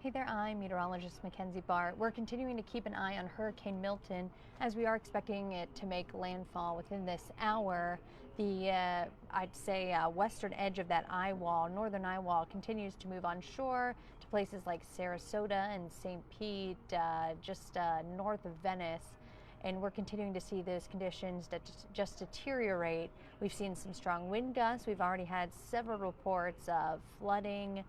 Hey there, I'm meteorologist Mackenzie Bart. We're continuing to keep an eye on Hurricane Milton as we are expecting it to make landfall within this hour. I'd say, western edge of that eye wall, northern eye wall, continues to move onshore to places like Sarasota and St. Pete, just north of Venice. And we're continuing to see those conditions that just deteriorate. We've seen some strong wind gusts. We've already had several reports of flooding.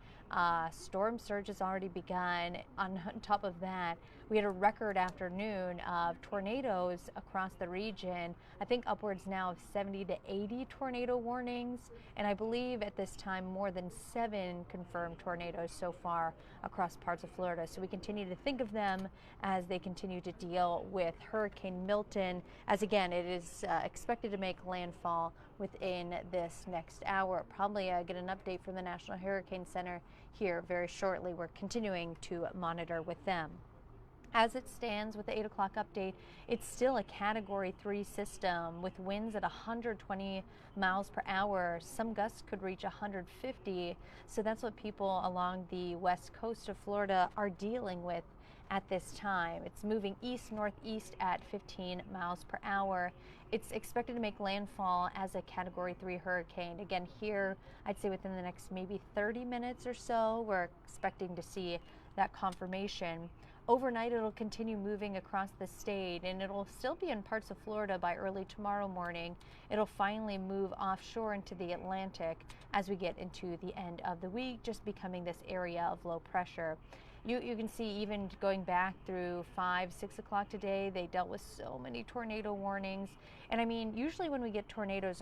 Storm surge has already begun. On top of that, we had a record afternoon of tornadoes across the region. I think upwards now of 70 to 80 tornado warnings. And I believe at this time more than 7 confirmed tornadoes so far across parts of Florida. So we continue to think of them as they continue to deal with Hurricane Milton, as again, it is expected to make landfall within this next hour. Probably get an update from the National Hurricane Center here very shortly. We're continuing to monitor with them. As it stands with the 8 o'clock update, it's still a Category 3 system with winds at 120 miles per hour. Some gusts could reach 150. So that's what people along the west coast of Florida are dealing with at this time. It's moving east-northeast at 15 miles per hour. It's expected to make landfall as a Category 3 hurricane. Again, here, I'd say within the next maybe 30 minutes or so, we're expecting to see that confirmation. Overnight, it'll continue moving across the state, and it'll still be in parts of Florida by early tomorrow morning. It'll finally move offshore into the Atlantic as we get into the end of the week, just becoming this area of low pressure. You can see even going back through 5, 6 o'clock today, they dealt with so many tornado warnings. And I mean, usually when we get tornadoes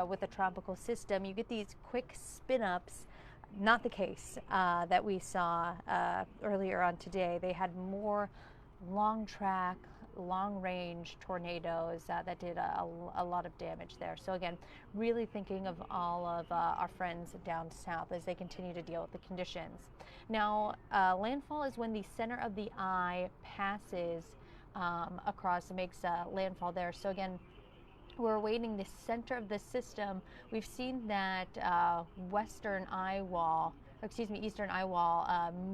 with a tropical system, you get these quick spin-ups. Not the case that we saw earlier on today. They had more long track, long range tornadoes that did a lot of damage there. So again, really thinking of all of our friends down south as they continue to deal with the conditions. Now, landfall is when the center of the eye passes across and makes landfall there. So again, we're awaiting the center of the system. We've seen that eastern eye wall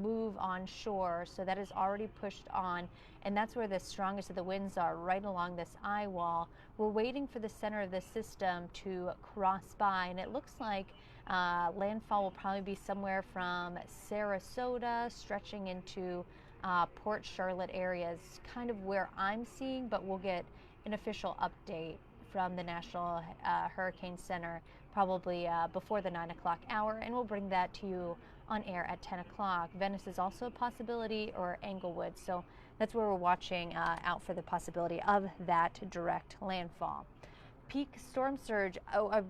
move onshore, so that is already pushed on, and that's where the strongest of the winds are, right along this eye wall. We're waiting for the center of the system to cross by, and it looks like landfall will probably be somewhere from Sarasota stretching into Port Charlotte areas, kind of where I'm seeing, but we'll get an official update from the National Hurricane Center probably before the 9 o'clock hour, and we'll bring that to you on air at 10 o'clock. Venice is also a possibility, or Englewood, so that's where we're watching out for the possibility of that direct landfall. Peak storm surge,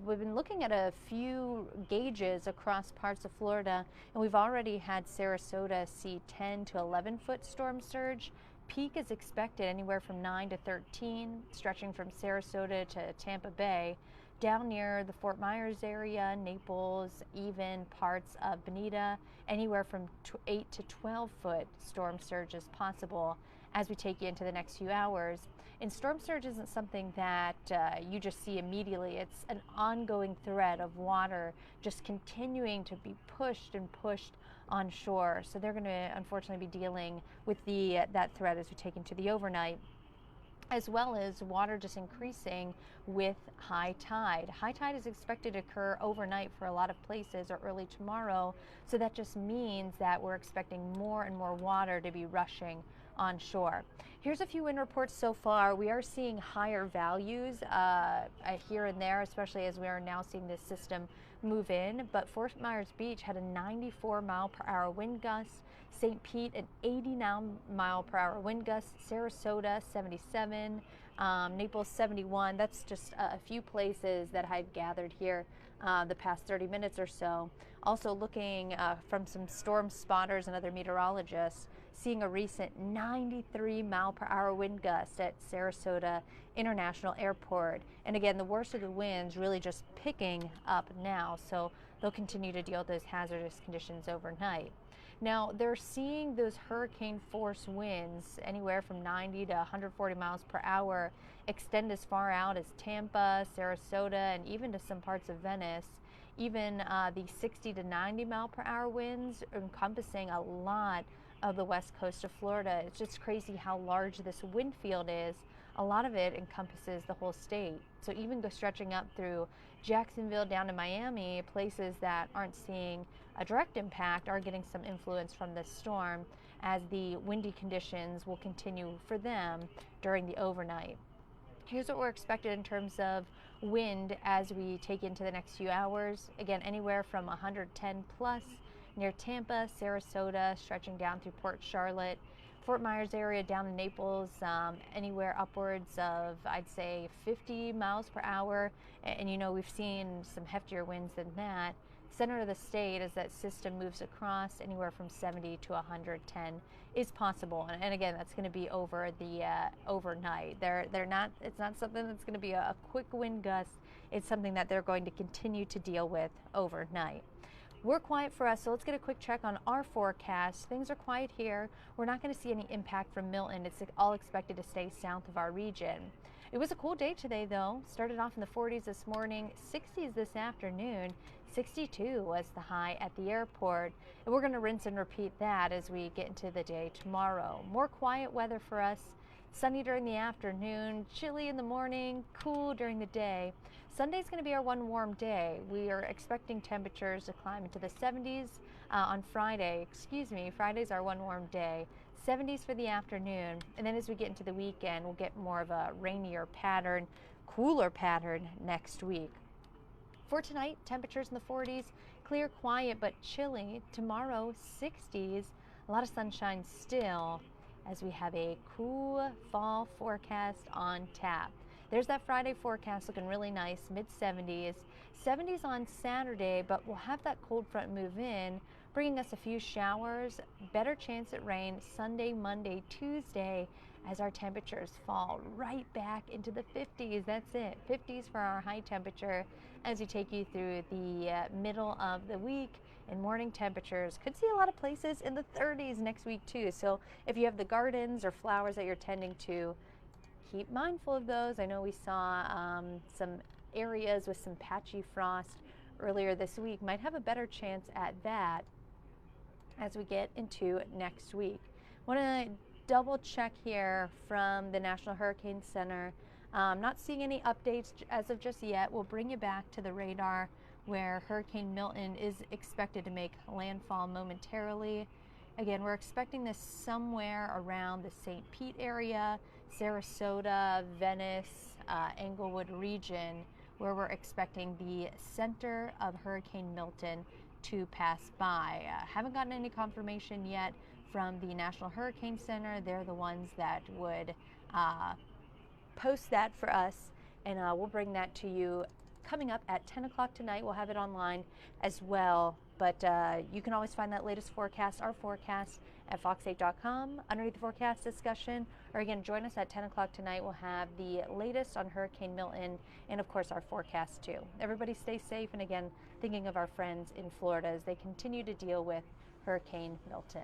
we've been looking at a few gauges across parts of Florida, and we've already had Sarasota see 10 to 11 foot storm surge. Peak is expected anywhere from 9 to 13, stretching from Sarasota to Tampa Bay, down near the Fort Myers area, Naples, even parts of Bonita, anywhere from 8 to 12 foot storm surge is possible as we take you into the next few hours. And storm surge isn't something that you just see immediately. It's an ongoing thread of water just continuing to be pushed and pushed onshore. So they're going to unfortunately be dealing with that threat as we take into the overnight, as well as water just increasing with high tide. High tide is expected to occur overnight for a lot of places or early tomorrow. So that just means that we're expecting more and more water to be rushing onshore. Here's a few wind reports so far. We are seeing higher values here and there, especially as we are now seeing this system move in. But Fort Myers Beach had a 94 mile per hour wind gust. St. Pete, an 89 mile per hour wind gust. Sarasota, 77. Naples, 71. That's just a few places that I've gathered here the past 30 minutes or so. Also looking from some storm spotters and other meteorologists, seeing a recent 93 mile per hour wind gust at Sarasota International Airport. And again, the worst of the winds really just picking up now, so they'll continue to deal with those hazardous conditions overnight. Now, they're seeing those hurricane force winds anywhere from 90 to 140 miles per hour extend as far out as Tampa, Sarasota, and even to some parts of Venice. Even the 60 to 90 mile per hour winds encompassing a lot of the west coast of Florida. It's just crazy how large this wind field is. A lot of it encompasses the whole state. So even stretching up through Jacksonville down to Miami, places that aren't seeing a direct impact are getting some influence from this storm, as the windy conditions will continue for them during the overnight. Here's what we're expected in terms of wind as we take into the next few hours. Again, anywhere from 110 plus near Tampa, Sarasota, stretching down through Port Charlotte, Fort Myers area down to Naples, anywhere upwards of, I'd say, 50 miles per hour. And you know, we've seen some heftier winds than that. Center of the state, as that system moves across, anywhere from 70 to 110 is possible. And again, that's going to be over the overnight. It's not something that's going to be a quick wind gust. It's something that they're going to continue to deal with overnight. We're quiet for us, so let's get a quick check on our forecast. Things are quiet here. We're not going to see any impact from Milton. It's all expected to stay south of our region. It was a cool day today, though. Started off in the 40s this morning, 60s this afternoon. 62 was the high at the airport. And we're going to rinse and repeat that as we get into the day tomorrow. More quiet weather for us. Sunny during the afternoon, chilly in the morning, cool during the day. Sunday's going to be our one warm day. We are expecting temperatures to climb into the 70s on Friday. Friday's our one warm day. 70s for the afternoon. And then as we get into the weekend, we'll get more of a rainier pattern, cooler pattern next week. For tonight, temperatures in the 40s, clear, quiet, but chilly. Tomorrow, 60s, a lot of sunshine still, as we have a cool fall forecast on tap. There's that Friday forecast looking really nice, mid-70s. 70s on Saturday, but we'll have that cold front move in, bringing us a few showers, better chance at rain Sunday, Monday, Tuesday, as our temperatures fall right back into the 50s. That's it, 50s for our high temperature as we take you through the middle of the week. And morning temperatures could see a lot of places in the 30s next week too. So if you have the gardens or flowers that you're tending to, keep mindful of those. I know we saw some areas with some patchy frost earlier this week. Might have a better chance at that as we get into next week. Want to double check here from the National Hurricane Center. Not seeing any updates as of just yet. We'll bring you back to the radar where Hurricane Milton is expected to make landfall momentarily. Again, we're expecting this somewhere around the St. Pete area, Sarasota, Venice, Englewood region, where we're expecting the center of Hurricane Milton to pass by. Haven't gotten any confirmation yet from the National Hurricane Center. They're the ones that would post that for us, and we'll bring that to you coming up at 10 o'clock tonight. We'll have it online as well, but you can always find that latest forecast, our forecast, at fox8.com underneath the forecast discussion, or again, join us at 10 o'clock tonight. We'll have the latest on Hurricane Milton and of course our forecast too. Everybody stay safe, and again, thinking of our friends in Florida as they continue to deal with Hurricane Milton.